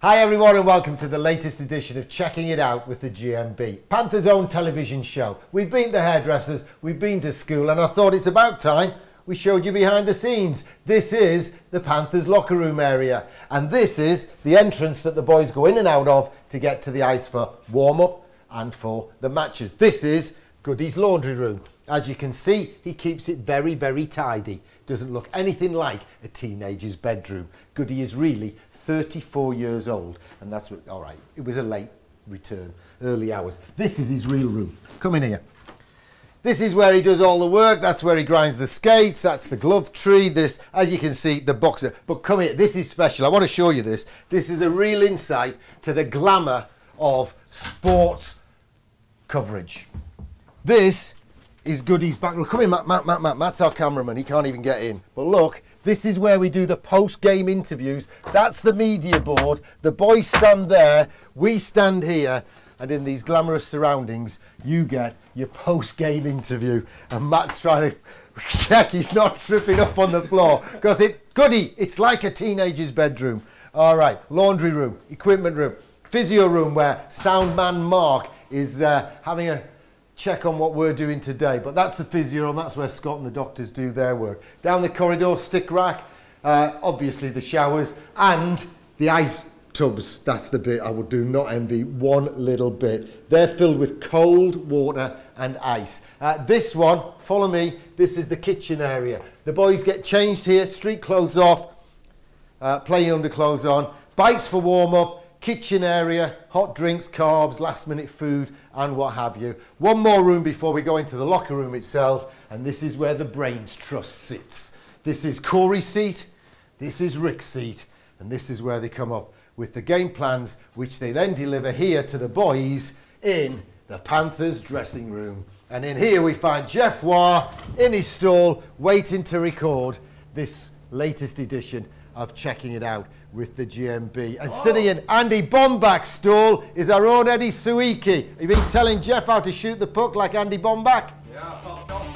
Hi everyone and welcome to the latest edition of Checking It Out with the GMB, Panthers' own television show. We've been to hairdressers, we've been to school, and I thought it's about time we showed you behind the scenes. This is the Panthers locker room area, and this is the entrance that the boys go in and out of to get to the ice for warm-up and for the matches. This is Goody's laundry room. As you can see, he keeps it very, very tidy. Doesn't look anything like a teenager's bedroom. Goody is really 34 years old, and that's what, all right, it was a late return, early hours. This is his real room. Come in here. This is where he does all the work. That's where he grinds the skates. That's the glove tree. This, as you can see, the boxer. But come here, this is special. I want to show you this. This is a real insight to the glamour of sports coverage. This is Goody's back room. Come in, Matt. Matt's our cameraman. He can't even get in. But look, this is where we do the post-game interviews. That's the media board. The boys stand there. We stand here. And in these glamorous surroundings, you get your post-game interview. And Matt's trying to check he's not tripping up on the floor. Because Goody, it's like a teenager's bedroom. All right, laundry room, equipment room, physio room where sound man Mark is having a check on what we're doing today. But that's the physio room, that's where Scott and the doctors do their work. Down the corridor, stick rack, obviously the showers and the ice tubs. That's the bit I would do not envy one little bit. They're filled with cold water and ice. This one, follow me, this is the kitchen area. The boys get changed here, street clothes off, playing underclothes on, bikes for warm-up, kitchen area, hot drinks, carbs, last minute food and what have you. One more room before we go into the locker room itself, and this is where the Brains Trust sits. This is Corey's seat, this is Rick's seat, and this is where they come up with the game plans, which they then deliver here to the boys in the Panthers dressing room. And in here we find Jeff Waugh in his stall waiting to record this latest edition of Checking It Out with the GMB. And sitting in Andy Bombach's stall is our own Eddie Suiki. Have you been telling Jeff how to shoot the puck like Andy Bombach? Yeah, pop top.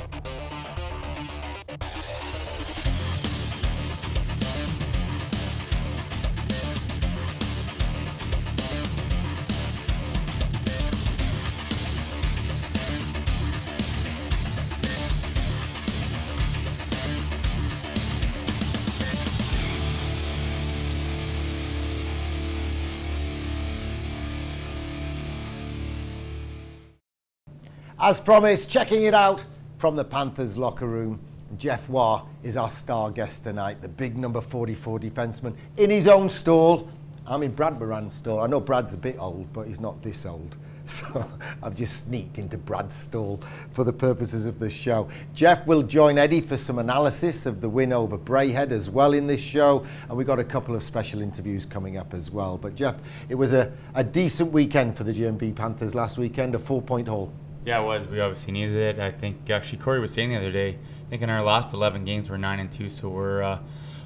As promised, checking it out from the Panthers locker room. Jeff Waugh is our star guest tonight, the big number 44 defenseman in his own stall. I'm in Brad Moran's stall. I know Brad's a bit old, but he's not this old. So I've just sneaked into Brad's stall for the purposes of the show. Jeff will join Eddie for some analysis of the win over Braehead as well in this show. And we've got a couple of special interviews coming up as well. But Jeff, it was a decent weekend for the GMB Panthers last weekend, a 4-point haul. Yeah, it was. We obviously needed it. I think actually Corey was saying the other day, I think in our last 11 games we're 9-2, so we're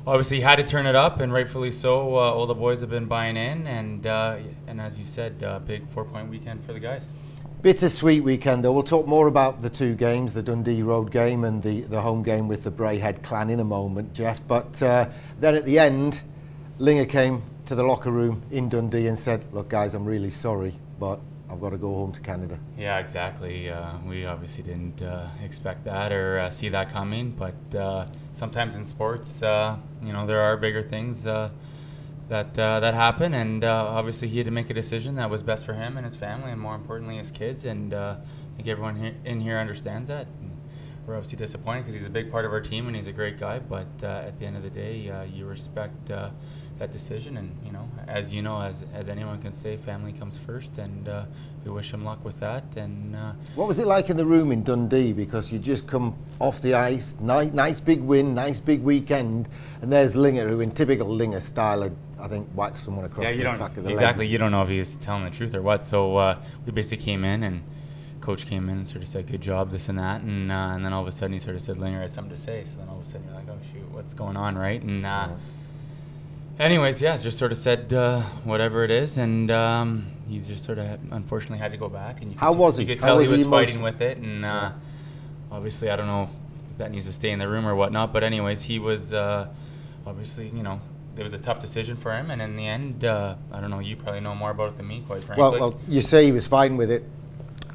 obviously had to turn it up, and rightfully so. All the boys have been buying in, and as you said, big 4-point weekend for the guys. Bittersweet weekend though. We'll talk more about the two games, the Dundee road game and the home game with the Braehead clan in a moment, Jeff. But then at the end, Linger came to the locker room in Dundee and said, look guys, I'm really sorry, but I've got to go home to Canada. Yeah, exactly. We obviously didn't expect that or see that coming, but sometimes in sports, you know, there are bigger things that happen, and obviously he had to make a decision that was best for him and his family, and more importantly his kids, and I think everyone in here understands that. And we're obviously disappointed because he's a big part of our team and he's a great guy, but at the end of the day, you respect that decision, and as anyone can say, family comes first, and we wish him luck with that. And what was it like in the room in Dundee, because you just come off the ice, nice big win, nice big weekend, and there's Linger, who in typical Linger style had, I think, whacked someone across the back of the exactly leg. You don't know if he's telling the truth or what, so we basically came in, and coach came in and sort of said good job, this and that, and then all of a sudden he sort of said Linger had something to say, so then all of a sudden you're like, oh shoot, what's going on, right? And anyways, yeah, just sort of said whatever it is, and he's just sort of unfortunately had to go back. And how was he? You could tell he was fighting with it, and obviously I don't know if that needs to stay in the room or whatnot. But anyways, he was obviously it was a tough decision for him, and in the end, I don't know, you probably know more about it than me, quite frankly. Well, you say he was fine with it.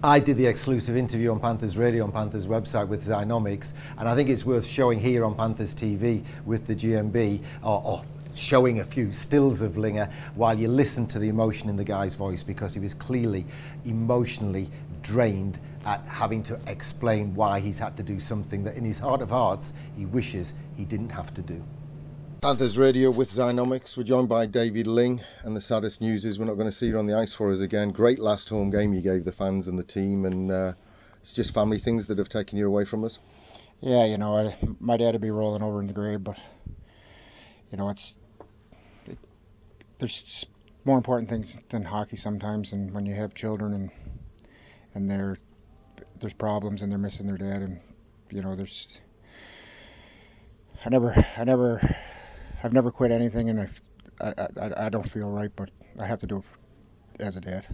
I did the exclusive interview on Panthers Radio, on Panthers website with Zynomics, and I think it's worth showing here on Panthers TV with the GMB, or showing a few stills of Linger while you listen to the emotion in the guy's voice, because he was clearly emotionally drained at having to explain why he's had to do something that in his heart of hearts he wishes he didn't have to do. Panthers Radio with Zynomics. We're joined by David Ling, and the saddest news is we're not going to see you on the ice for us again. Great last home game you gave the fans and the team, and it's just family things that have taken you away from us. Yeah, you know, my dad would be rolling over in the grave, but you know, there's more important things than hockey sometimes, and when you have children and there's problems and they're missing their dad, and you know, I've never quit anything, and I don't feel right, but I have to do it as a dad.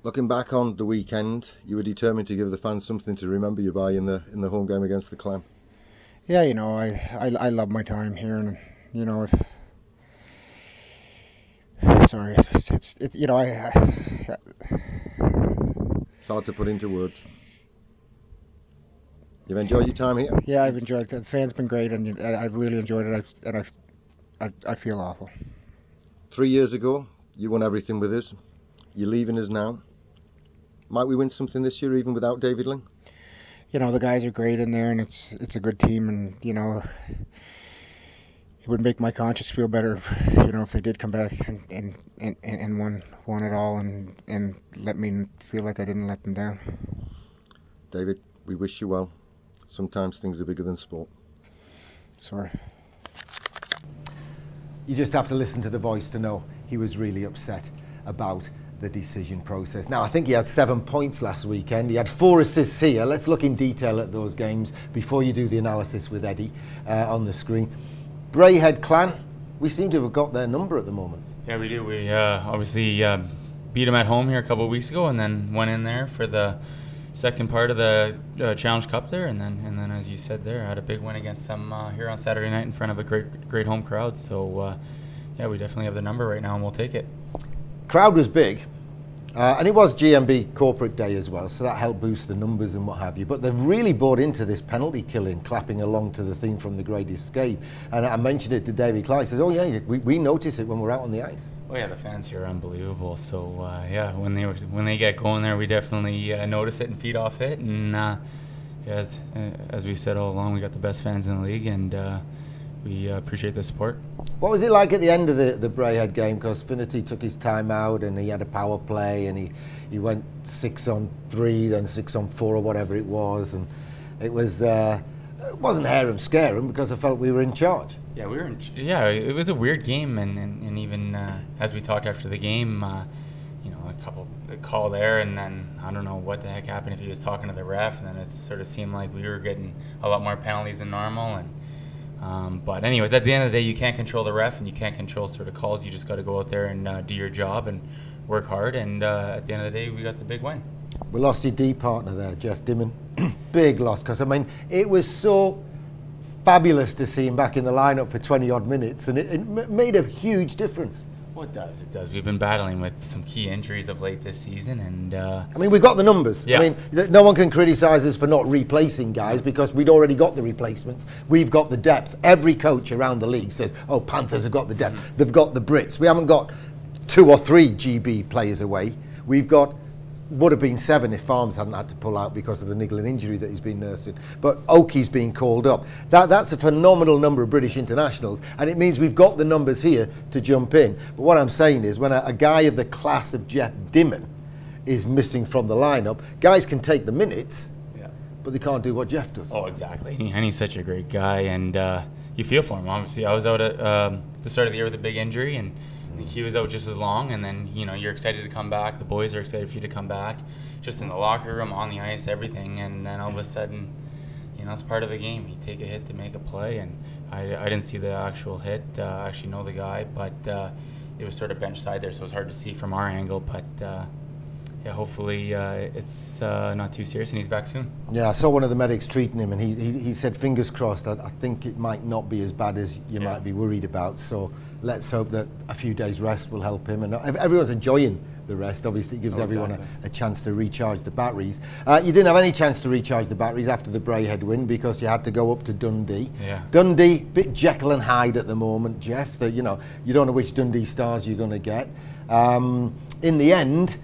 Looking back on the weekend, you were determined to give the fans something to remember you by in the home game against the Clan. Yeah, you know, I love my time here, and you know, sorry, it's you know, it's hard to put into words. You've enjoyed your time here? Yeah, I've enjoyed it. The fans been great, and I've really enjoyed it. I feel awful. 3 years ago, you won everything with us. You're leaving us now. Might we win something this year, even without David Ling? You know, the guys are great in there, and it's a good team, and you know, it would make my conscience feel better, you know, if they did come back and won it all, and let me feel like I didn't let them down. David, we wish you well. Sometimes things are bigger than sport. Sorry. You just have to listen to the voice to know he was really upset about the decision process. Now, I think he had 7 points last weekend. He had 4 assists here. Let's look in detail at those games before you do the analysis with Eddie on the screen. Braehead Clan, we seem to have got their number at the moment. Yeah, we do. We obviously beat them at home here a couple of weeks ago, and then went in there for the second part of the Challenge Cup there, and then as you said there, had a big win against them here on Saturday night in front of a great home crowd. So yeah, we definitely have the number right now, and we'll take it. Crowd was big, and it was GMB corporate day as well, so that helped boost the numbers and what have you. But they've really bought into this penalty killing, clapping along to the theme from The Great Escape. And I mentioned it to David Clark. He says, "Oh yeah, we notice it when we're out on the ice." Oh yeah, the fans here are unbelievable. So yeah, when they get going there, we definitely notice it and feed off it. And as we said all along, we got the best fans in the league, and we appreciate the support. What was it like at the end of the Braehead game? Because Finnerty took his time out, and he had a power play, and he went 6-on-3, then 6-on-4 or whatever it was, and it wasn't harem scarum because I felt we were in charge. Yeah, it was a weird game, and even as we talked after the game, you know, a call there, and then I don't know what the heck happened if he was talking to the ref, and then it sort of seemed like we were getting a lot more penalties than normal. And but anyways, at the end of the day, you can't control the ref, and you can't control sort of calls. You just got to go out there and do your job and work hard. And at the end of the day, we got the big win. We lost your D partner there, Jeff Dimon. Big loss, because I mean, it was so fabulous to see him back in the lineup for 20 odd minutes, and it made a huge difference. Well, it does. We've been battling with some key injuries of late this season, and I mean, we've got the numbers. Yeah. I mean, no one can criticise us for not replacing guys, because we'd already got the replacements. We've got the depth. Every coach around the league says, "Oh, Panthers have got the depth. They've got the Brits." We haven't got 2 or 3 GB players away. We've got, would have been 7 if Farms hadn't had to pull out because of the niggling injury that he's been nursing. But Oakey's been called up. That's a phenomenal number of British internationals, and it means we've got the numbers here to jump in. But what I'm saying is, when a guy of the class of Jeff Dimon is missing from the lineup, guys can take the minutes, but they can't do what Jeff does. Oh, exactly. And he's such a great guy, and you feel for him. Obviously, I was out at the start of the year with a big injury, and he was out just as long, and then, you know, you're excited to come back. The boys are excited for you to come back, just in the locker room, on the ice, everything. And then all of a sudden, you know, it's part of the game. You take a hit to make a play, and I didn't see the actual hit. I actually know the guy, but it was sort of bench side there, so it was hard to see from our angle. But yeah, hopefully it's not too serious and he's back soon. Yeah, I saw one of the medics treating him, and he said, fingers crossed, I think it might not be as bad as you might be worried about. So let's hope that a few days rest will help him. And everyone's enjoying the rest. Obviously, it gives everyone a chance to recharge the batteries. You didn't have any chance to recharge the batteries after the Braehead win because you had to go up to Dundee. Yeah. Dundee, bit Jekyll and Hyde at the moment, Jeff. That, you know, you don't know which Dundee stars you're going to get. In the end,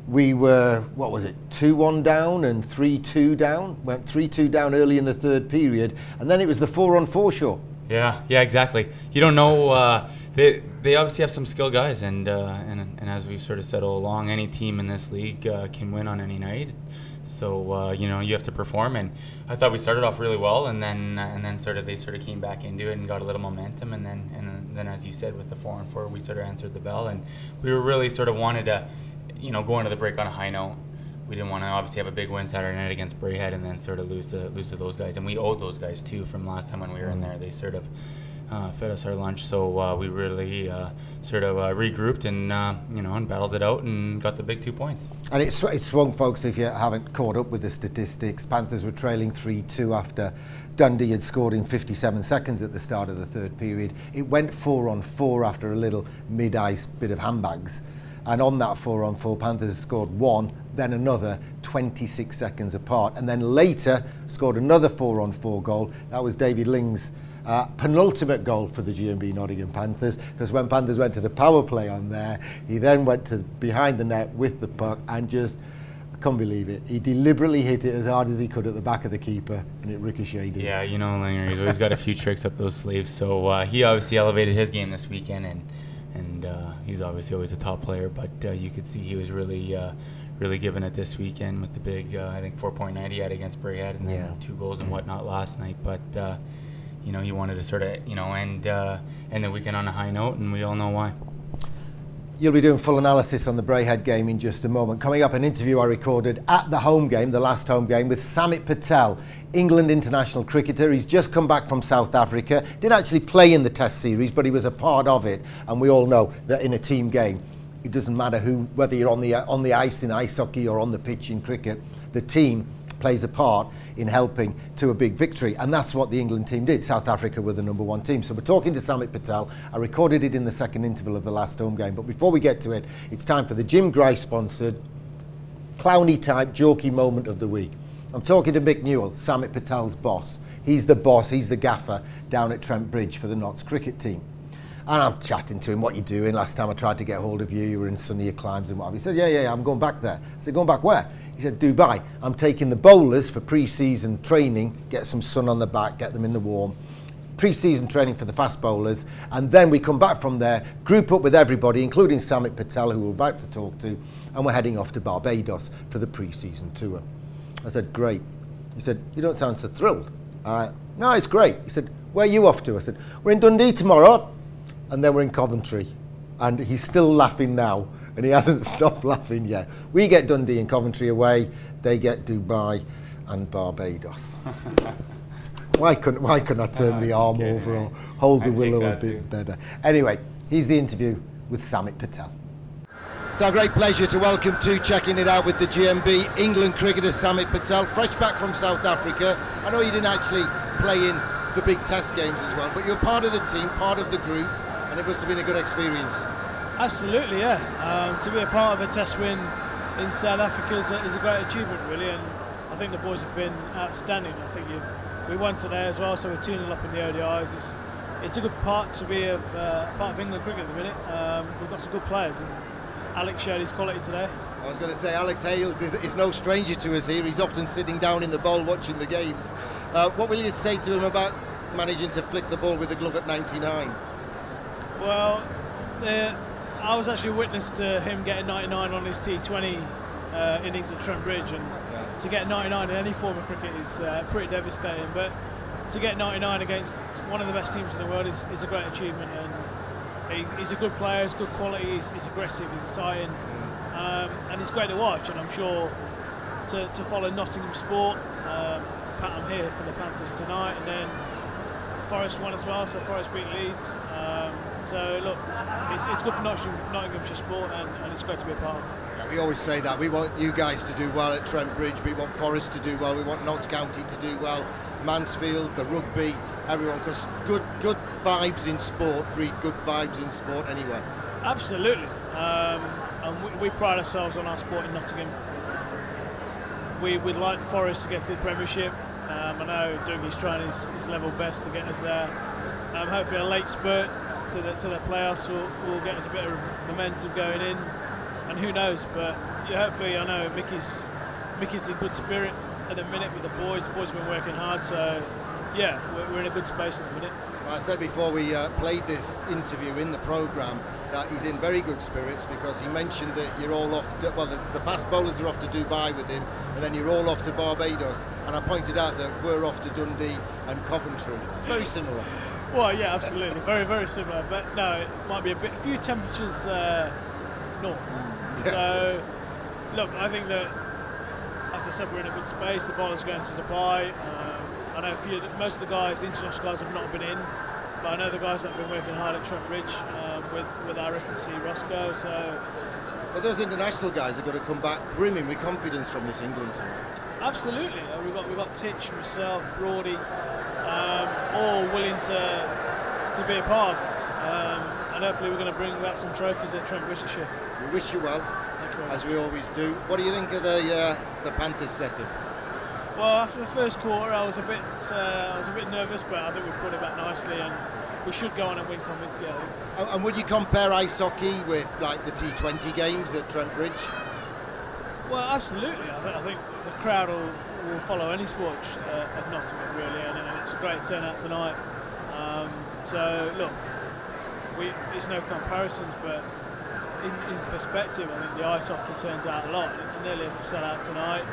we were, what was it, 2-1 down and 3-2 down? Went 3-2 down early in the third period, and then it was the 4-on-4 show. Yeah, exactly. You don't know. They obviously have some skilled guys, and as we've sort of said all along, any team in this league can win on any night. So you know, you have to perform. And I thought we started off really well, and then they sort of came back into it and got a little momentum, and then as you said, with the 4-on-4, we sort of answered the bell, and we were really sort of wanted to, you know, go into the break on a high note. We didn't want to obviously have a big win Saturday night against Braehead and then sort of lose to those guys. And we owed those guys too from last time when we were in there. They sort of fed us our lunch, so we really sort of regrouped and you know, and battled it out and got the big 2 points. And it swung, folks. If you haven't caught up with the statistics, Panthers were trailing 3-2 after Dundee had scored in 57 seconds at the start of the third period. It went 4-on-4 after a little mid-ice bit of handbags. And on that 4-on-4, Panthers scored one, then another 26 seconds apart. And then later scored another 4-on-4 goal. That was David Ling's penultimate goal for the GMB Nottingham Panthers, because when Panthers went to the power play on there, he then went to behind the net with the puck and just, I can't believe it, he deliberately hit it as hard as he could at the back of the keeper and it ricocheted. Yeah, you know, Langer, he's always got a few tricks up those sleeves. So he obviously elevated his game this weekend, and he's obviously always a top player, but you could see he was really giving it this weekend with the big, I think 4.9 he had against Braehead, and then 2 goals and whatnot last night. But you know, he wanted to sort of, you know, end the weekend on a high note, and we all know why. You'll be doing full analysis on the Braehead game in just a moment. Coming up, an interview I recorded at the home game, the last home game, with Samit Patel, England international cricketer. He's just come back from South Africa. Didn't actually play in the Test series, but he was a part of it. And we all know that in a team game, it doesn't matter whether you're on the ice in ice hockey or on the pitch in cricket, the team plays a part in helping to a big victory, and that's what the England team did. South Africa were the #1 team. So we're talking to Samit Patel. I recorded it in the second interval of the last home game, but before we get to it, it's time for the Jim Grice sponsored clowny type jokey moment of the week. I'm talking to Mick Newell, Samit Patel's boss. He's the boss, he's the gaffer down at Trent Bridge for the Notts cricket team. And I'm chatting to him, what you doing? Last time I tried to get hold of you, you were in sunnier climes and what have you. He said, yeah, I'm going back there. I said, going back where? He said, Dubai. I'm taking the bowlers for pre-season training, get some sun on the back, get them in the warm. Pre-season training for the fast bowlers, and then we come back from there, group up with everybody, including Samit Patel, who we're about to talk to, and we're heading off to Barbados for the pre-season tour. I said, great. He said, you don't sound so thrilled. No, it's great. He said, where are you off to? I said, we're in Dundee tomorrow. And then we're in Coventry, and he's still laughing now, and he hasn't stopped laughing yet. We get Dundee and Coventry away, they get Dubai and Barbados. Why couldn't I turn the arm over or hold the willow a bit better? Anyway, here's the interview with Samit Patel. It's our great pleasure to welcome to Checking It Out with the GMB England cricketer Samit Patel, fresh back from South Africa. I know you didn't actually play in the big Test games as well, but you're part of the team, part of the group. And it must have been a good experience. Absolutely, yeah. To be a part of a Test win in South Africa is a great achievement, really, and I think the boys have been outstanding. I think we won today as well, so we're 2-0 up in the ODIs. It's a good part to be a part of England cricket at the minute. We've got some good players, and Alex showed his quality today. I was going to say, Alex Hales is no stranger to us here. He's often sitting down in the bowl watching the games. What will you say to him about managing to flick the ball with the glove at 99? Well, I was actually a witness to him getting 99 on his T20 innings at Trent Bridge, and to get 99 in any form of cricket is pretty devastating. But to get 99 against one of the best teams in the world is a great achievement. And he's a good player, he's good quality, he's aggressive, he's exciting, and he's great to watch. And I'm sure to follow Nottingham sport, Pat, I'm here for the Panthers tonight, and then Forest won as well, so Forest beat Leeds. So look, it's good for Nottinghamshire sport, and it's great to be a part of. Yeah, we always say that. We want you guys to do well at Trent Bridge. We want Forest to do well. We want Notts County to do well. Mansfield, the rugby, everyone, because good vibes in sport breed good vibes in sport anywhere. Absolutely. And we pride ourselves on our sport in Nottingham. We'd like Forest to get to the Premiership. I know Dougie's trying his level best to get us there. Hopefully a late spurt to the playoffs will get us a bit of momentum going in. And who knows, but yeah, hopefully I know Mickey's in good spirit at the minute with the boys. The boys have been working hard, so yeah, we're in a good space at the minute. Well, I said before we played this interview in the programme that he's in very good spirits, because he mentioned that you're all off to, well, the fast bowlers are off to Dubai with him, and then you're all off to Barbados, and I pointed out that we're off to Dundee and Coventry. It's very similar. Well, yeah, absolutely, very, very similar, but no, it might be a few temperatures north. Yeah. So look, I think that, as I said, we're in a good space. The bowlers going to Dubai. I know most of the guys, international guys, have not been in, but I know the guys that have been working hard at Trent Bridge with RSC Roscoe. So, but those international guys are going to come back brimming with confidence from this England team. Absolutely, we've got Titch, myself, Broady, all willing to be a part. And hopefully we're going to bring back some trophies at Trent Bridge this year. We wish you well, as we always do. What do you think of the Panthers setup? Well, after the first quarter, I was a bit nervous, but I think we put it back nicely, and we should go on and win convincingly, I think. And would you compare ice hockey with like the T20 games at Trent Bridge? Well, absolutely. I think the crowd will follow any sport at Nottingham, really, and it's a great turnout tonight. So look, there's no comparisons, but in perspective, I think the ice hockey turns out a lot. It's nearly a sellout tonight.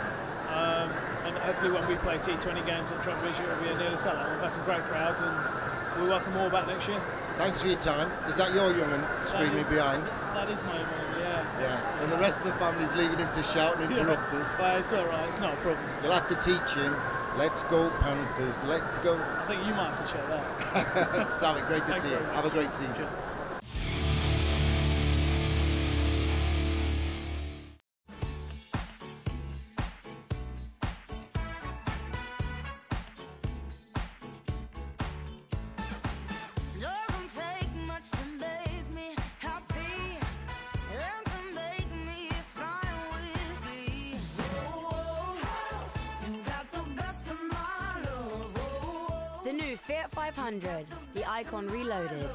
And hopefully when we play T20 games at Trent Bridge, it will be a nearly sellout. We've got some great crowds, and we welcome all back next year. Thanks for your time. Is that your young'un screaming behind? That is my young'un, yeah. Yeah, and the rest of the family's leaving him to shout and interrupt us. Well, it's all right, it's not a problem. You'll have to teach him. Let's go Panthers, let's go. I think you might have to shout that. Sammy, great to see you. Have a great season. Sure. The new Fiat 500, the Icon Reloaded.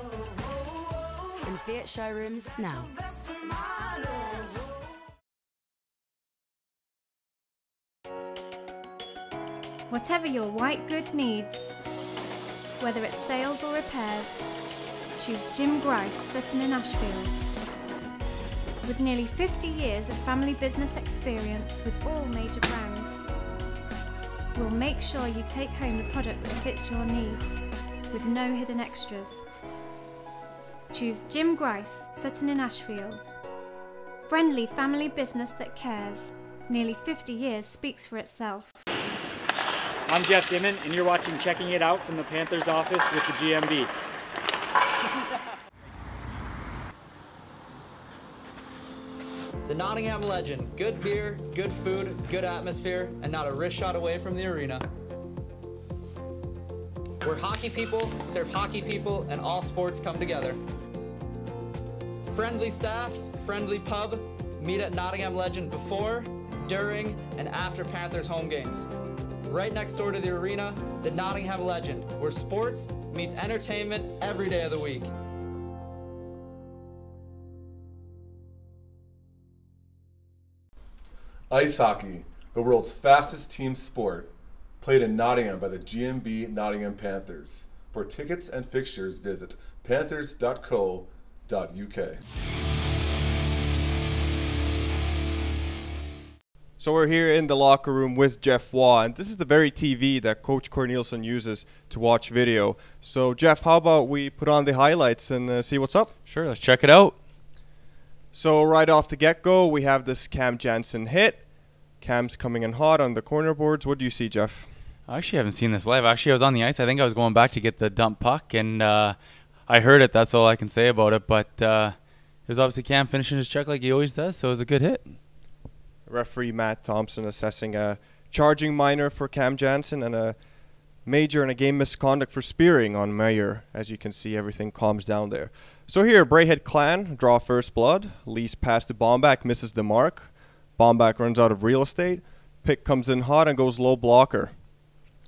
In Fiat showrooms now. Whatever your white good needs, whether it's sales or repairs, choose Jim Grice, Sutton in Ashfield. With nearly 50 years of family business experience with all major brands, we'll make sure you take home the product that fits your needs, with no hidden extras. Choose Jim Grice, Sutton in Ashfield. Friendly family business that cares. Nearly 50 years speaks for itself. I'm Jeff Dimon, and you're watching Checking It Out from the Panthers office with the GMB. The Nottingham Legend. Good beer, good food, good atmosphere, and not a wrist shot away from the arena. We're hockey people, serve hockey people, and all sports come together. Friendly staff, friendly pub. Meet at Nottingham Legend before, during, and after Panthers home games. Right next door to the arena, the Nottingham Legend, where sports meets entertainment every day of the week. Ice hockey, the world's fastest team sport, played in Nottingham by the GMB Nottingham Panthers. For tickets and fixtures, visit panthers.co.uk. So we're here in the locker room with Jeff Waugh, and this is the very TV that Coach Corneliusson uses to watch video. So Jeff, how about we put on the highlights and see what's up? Sure, let's check it out. So right off the get-go, we have this Cam Jansen hit. Cam's coming in hot on the corner boards. What do you see, Jeff? I actually haven't seen this live. Actually, I was on the ice. I think I was going back to get the dump puck, and I heard it. That's all I can say about it. But it was obviously Cam finishing his check like he always does, so it was a good hit. Referee Matt Thompson assessing a charging minor for Cam Jansen and a major and a game misconduct for spearing on Meyer. As you can see, everything calms down there. So here, Braehead Clan draw first blood. Lee's pass to Bomback misses the mark. Bomback runs out of real estate. Pick comes in hot and goes low blocker.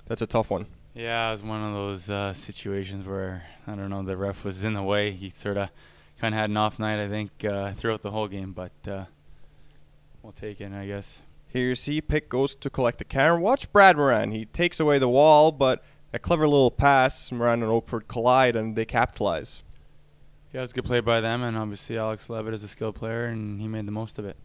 That's a tough one. Yeah, it was one of those situations where, I don't know, the ref was in the way. He sort of kind of had an off night, I think, throughout the whole game, but we'll take it, I guess. Here you see Pick goes to collect the camera. Watch Brad Moran. He takes away the wall, but a clever little pass. Moran and Oakford collide, and they capitalize. Yeah, it was a good play by them, and obviously Alex Levitt is a skilled player, and he made the most of it.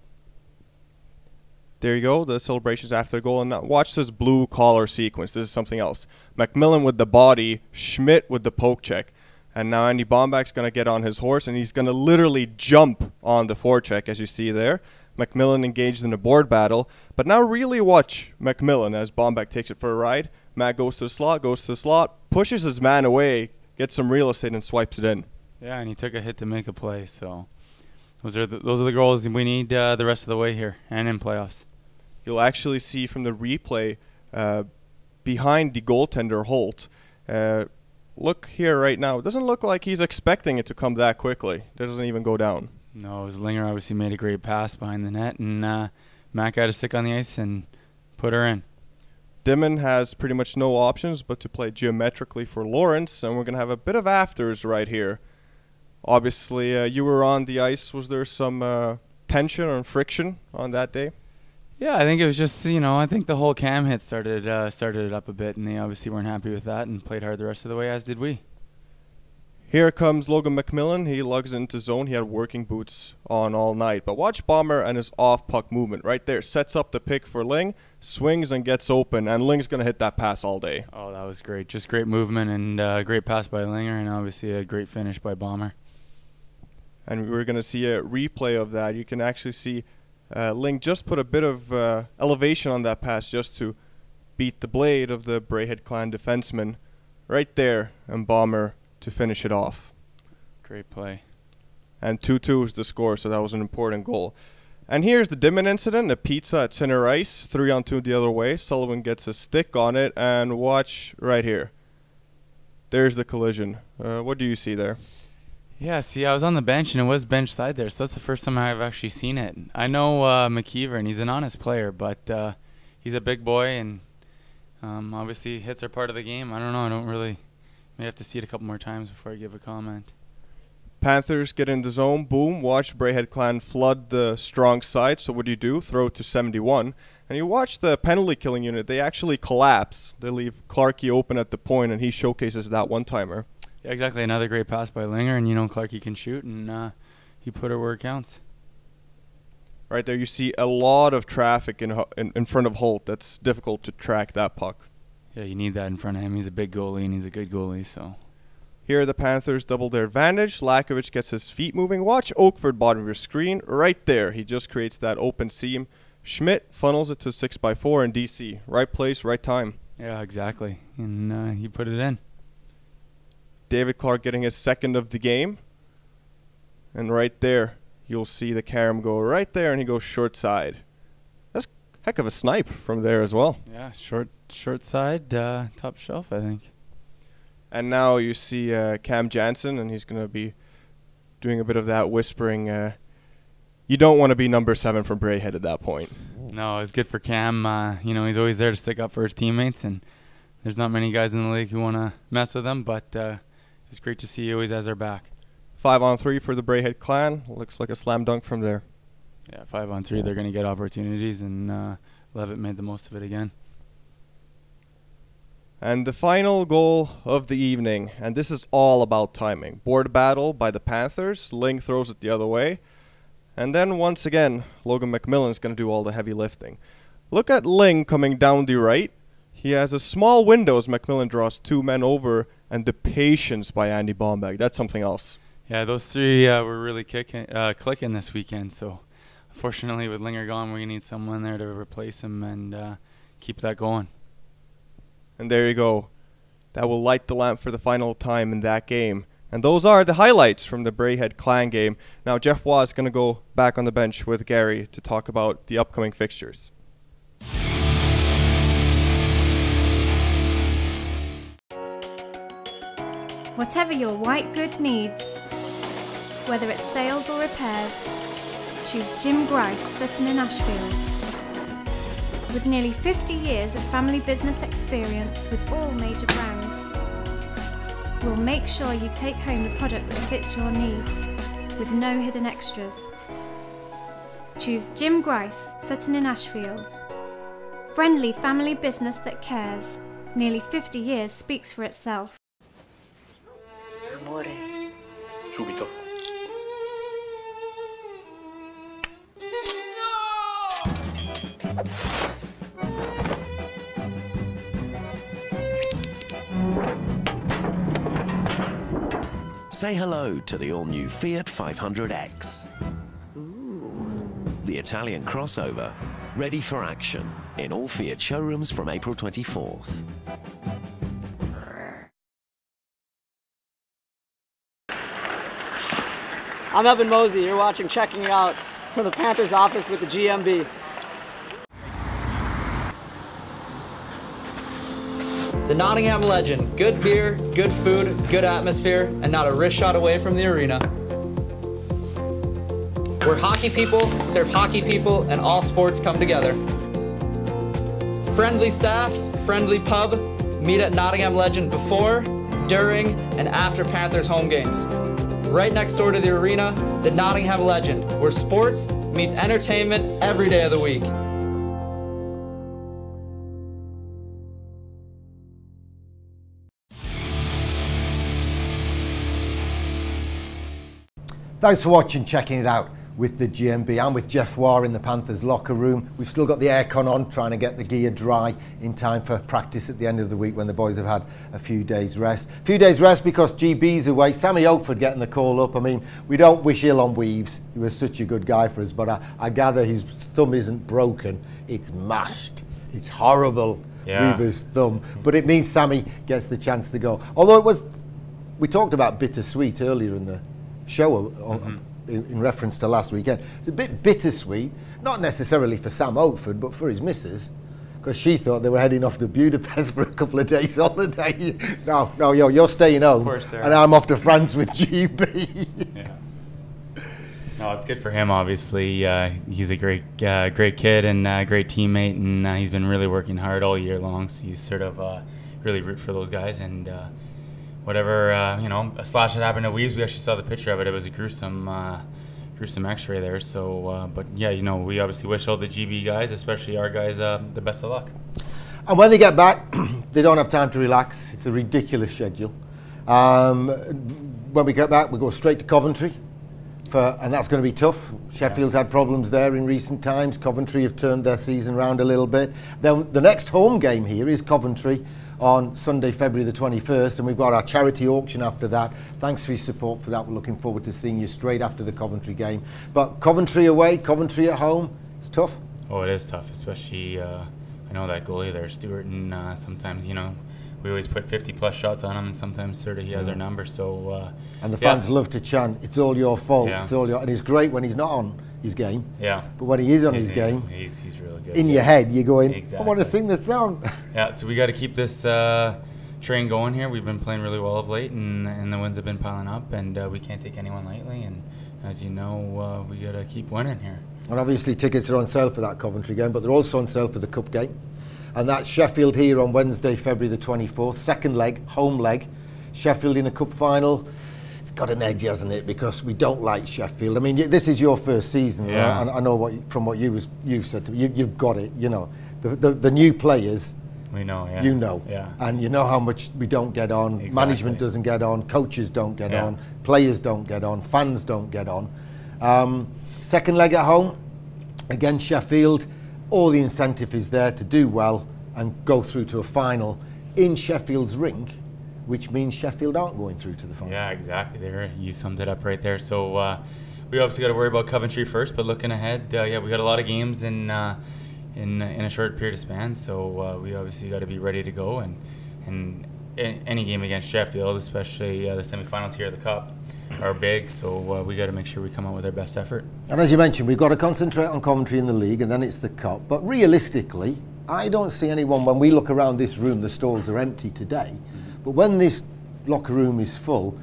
There you go, the celebrations after the goal. And now watch this blue collar sequence. This is something else. McMillan with the body, Schmidt with the poke check. And now Andy Bomback's going to get on his horse, and he's going to literally jump on the forecheck, as you see there. McMillan engaged in a board battle. But now really watch McMillan as Bomback takes it for a ride. Matt goes to the slot, pushes his man away, gets some real estate, and swipes it in. Yeah, and he took a hit to make a play, so those are the goals we need the rest of the way here and in playoffs. You'll actually see from the replay behind the goaltender Holt. Look here right now. It doesn't look like he's expecting it to come that quickly. It doesn't even go down. No, Linger obviously made a great pass behind the net, and Matt got to stick on the ice and put her in. Dimon has pretty much no options but to play geometrically for Lawrence, and we're going to have a bit of afters right here. Obviously, you were on the ice. Was there some tension or friction on that day? Yeah, I think it was just, I think the whole Cam hit started it up a bit, and they obviously weren't happy with that and played hard the rest of the way, as did we. Here comes Logan McMillan. He lugs into zone. He had working boots on all night. But watch Bomber and his off-puck movement right there. Sets up the pick for Ling, swings and gets open, and Ling's going to hit that pass all day. Oh, that was great. Just great movement and great pass by Linger, and obviously a great finish by Bomber. And we're going to see a replay of that. You can actually see Ling just put a bit of elevation on that pass just to beat the blade of the Braehead Clan defenseman right there, and Bomber to finish it off. Great play. And 2-2 is the score, so that was an important goal. And here's the Dimon incident, a pizza at center ice, 3-on-2 the other way. Sullivan gets a stick on it, and watch right here. There's the collision. What do you see there? Yeah, see, I was on the bench, and it was bench side there, so that's the first time I've actually seen it. I know McKeever, and he's an honest player, but he's a big boy, and obviously hits are part of the game. I don't know, I don't really... May have to see it a couple more times before I give a comment. Panthers get in the zone. Boom. Watch Braehead Clan flood the strong side. So what do? Throw it to 71. And you watch the penalty killing unit. They actually collapse. They leave Clarkey open at the point, and he showcases that one-timer. Yeah, exactly. Another great pass by Linger, and Clarkey can shoot, and he put it where it counts. Right there you see a lot of traffic in front of Holt. That's difficult to track that puck. Yeah, you need that in front of him. He's a big goalie, and he's a good goalie, so... Here the Panthers double their advantage. Lakovic gets his feet moving. Watch Oakford bottom of your screen. Right there. He just creates that open seam. Schmidt funnels it to 6x4 in DC. Right place, right time. Yeah, exactly. And he put it in. David Clark getting his second of the game. And right there, you'll see the carom go right there, and he goes short side. That's a heck of a snipe from there as well. Yeah, short side, top shelf, I think. And now you see Cam Jansen, and he's going to be doing a bit of that whispering. You don't want to be number 7 from Braehead at that point. No, it's good for Cam. He's always there to stick up for his teammates, and there's not many guys in the league who want to mess with him, but it's great to see he always has our back. 5-on-3 for the Braehead Clan. Looks like a slam dunk from there. Yeah, 5-on-3. They're going to get opportunities, and Levitt made the most of it again. And the final goal of the evening, and this is all about timing. Board battle by the Panthers. Ling throws it the other way. And then once again, Logan McMillan's going to do all the heavy lifting. Look at Ling coming down the right. He has a small window as McMillan draws 2 men over, and the patience by Andy Bomback. That's something else. Yeah, those 3 were really clicking this weekend. So unfortunately with Linger gone, we need someone there to replace him and keep that going. And there you go. That will light the lamp for the final time in that game. And those are the highlights from the Braehead Clan game. Now Jeff Waugh is going to go back on the bench with Gary to talk about the upcoming fixtures. Whatever your white good needs, whether it's sales or repairs, choose Jim Grice, Sutton and Ashfield. With nearly 50 years of family business experience with all major brands, we'll make sure you take home the product that fits your needs, with no hidden extras. Choose Jim Grice, Sutton and Ashfield. Friendly family business that cares. Nearly 50 years speaks for itself. Amore. Subito. Say hello to the all-new Fiat 500X. The Italian crossover, ready for action in all Fiat showrooms from April 24th. I'm Evan Mosey. You're watching Checking It Out from the Panthers office with the GMB. The Nottingham Legend. Good beer, good food, good atmosphere, and not a wrist shot away from the arena. We're hockey people, serve hockey people, and all sports come together. Friendly staff, friendly pub. Meet at Nottingham Legend before, during, and after Panthers home games. Right next door to the arena, the Nottingham Legend, where sports meets entertainment every day of the week. Thanks for watching Checking It Out with the GMB. I'm with Jeff Waugh in the Panthers locker room. We've still got the aircon on, trying to get the gear dry in time for practice at the end of the week when the boys have had a few days rest. A few days rest because GB's away. Sammy Oakford getting the call up. I mean, we don't wish ill on Weaves. He was such a good guy for us, but I gather his thumb isn't broken. It's mashed. It's horrible, Weaver's thumb. But it means Sammy gets the chance to go. Although we talked about bittersweet earlier in the show in reference to last weekend. It's a bit bittersweet, not necessarily for Sam Oakford, but for his missus, because she thought they were heading off to Budapest for a couple of days holiday. No, you're staying home, and I'm off to France with GB. Yeah. No, it's good for him. Obviously, he's a great kid and great teammate, and he's been really working hard all year long. So you sort of really root for those guys and. Whatever, a slash that happened to Weaves, we actually saw the picture of it. It was a gruesome X-ray there. So, but yeah, we obviously wish all the GB guys, especially our guys, the best of luck. And when they get back, they don't have time to relax. It's a ridiculous schedule. When we get back, we go straight to Coventry, and that's going to be tough. Sheffield's had problems there in recent times. Coventry have turned their season around a little bit. Then the next home game here is Coventry on Sunday, February the 21st, and we've got our charity auction after that. Thanks for your support for that. We're looking forward to seeing you straight after the Coventry game. But Coventry away, Coventry at home, it's tough. Oh, it is tough, especially, I know that goalie there, Stewart, and sometimes, we always put 50-plus shots on him, and sometimes sort of he has our number, so... and the fans love to chant, it's all your fault, it's all your... And it's great when he's not on his game. Yeah. But when he is on his game, he's really good. In your head, you're going, exactly. I want to sing this song. Yeah, so we got to keep this train going here. We've been playing really well of late, and the wins have been piling up, and we can't take anyone lightly. And as you know, we got to keep winning here. And obviously tickets are on sale for that Coventry game, but they're also on sale for the Cup game. And that's Sheffield here on Wednesday, February the 24th. Second leg, home leg. Sheffield in a cup final. It's got an edge, hasn't it? Because we don't like Sheffield. I mean, this is your first season. Yeah. Right? I know from what you've said to me. You've got it. The new players. We know. Yeah. You know. Yeah. And you know how much we don't get on. Exactly. Management doesn't get on. Coaches don't get on. Players don't get on. Fans don't get on. Second leg at home against Sheffield. All the incentive is there to do well and go through to a final in Sheffield's rink, which means Sheffield aren't going through to the final. Yeah, exactly. You summed it up right there. So we obviously got to worry about Coventry first, but looking ahead, we got a lot of games in a short period of span. So we obviously got to be ready to go, and any game against Sheffield, especially the semi-finals here of the Cup, are big. So we got to make sure we come out with our best effort. And as you mentioned, we've got to concentrate on Coventry in the league, and then it's the Cup. But realistically, I don't see anyone, when we look around this room, the stalls are empty today, but when this locker room is full,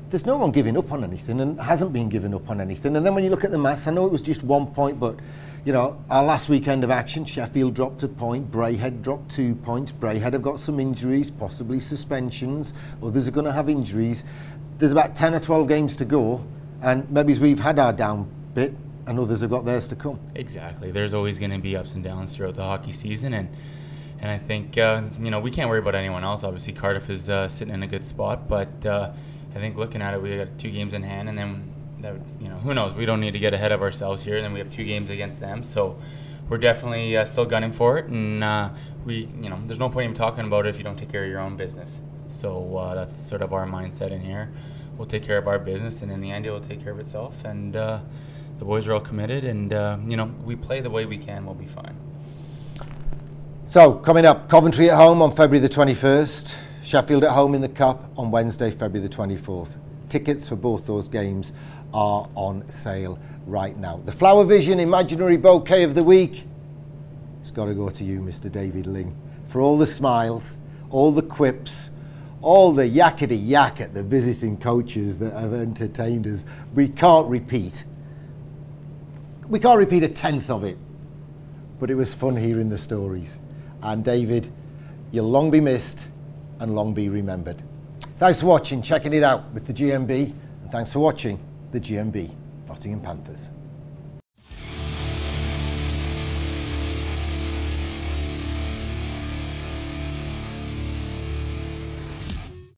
there's no one giving up on anything and hasn't been giving up on anything. And then when you look at the maths, I know it was just 1 point, but you know, our last weekend of action, Sheffield dropped a point, Braehead dropped 2 points. Braehead have got some injuries, possibly suspensions, others are going to have injuries. There's about 10 or 12 games to go, and maybe we've had our down bit and others have got theirs to come. Exactly. There's always going to be ups and downs throughout the hockey season, and I think you know, we can't worry about anyone else. Obviously Cardiff is sitting in a good spot, but I think looking at it, we got 2 games in hand, and then that, you know, who knows? We don't need to get ahead of ourselves here. And then we have 2 games against them, so we're definitely still gunning for it. And you know, there's no point in talking about it if you don't take care of your own business. So that's sort of our mindset in here. We'll take care of our business, and in the end, it will take care of itself. And the boys are all committed, and you know, we play the way we can, we'll be fine. So coming up, Coventry at home on February the 21st. Sheffield at home in the Cup on Wednesday, February the 24th. Tickets for both those games are on sale right now. The Flower Vision Imaginary Bouquet of the Week, it's got to go to you, Mr. David Ling, for all the smiles, all the quips, all the yakety yak at the visiting coaches that have entertained us. We can't repeat a 10th of it, but it was fun hearing the stories. And David, you'll long be missed and long be remembered. Thanks for watching, checking it out with the GMB, and thanks for watching the GMB Nottingham Panthers.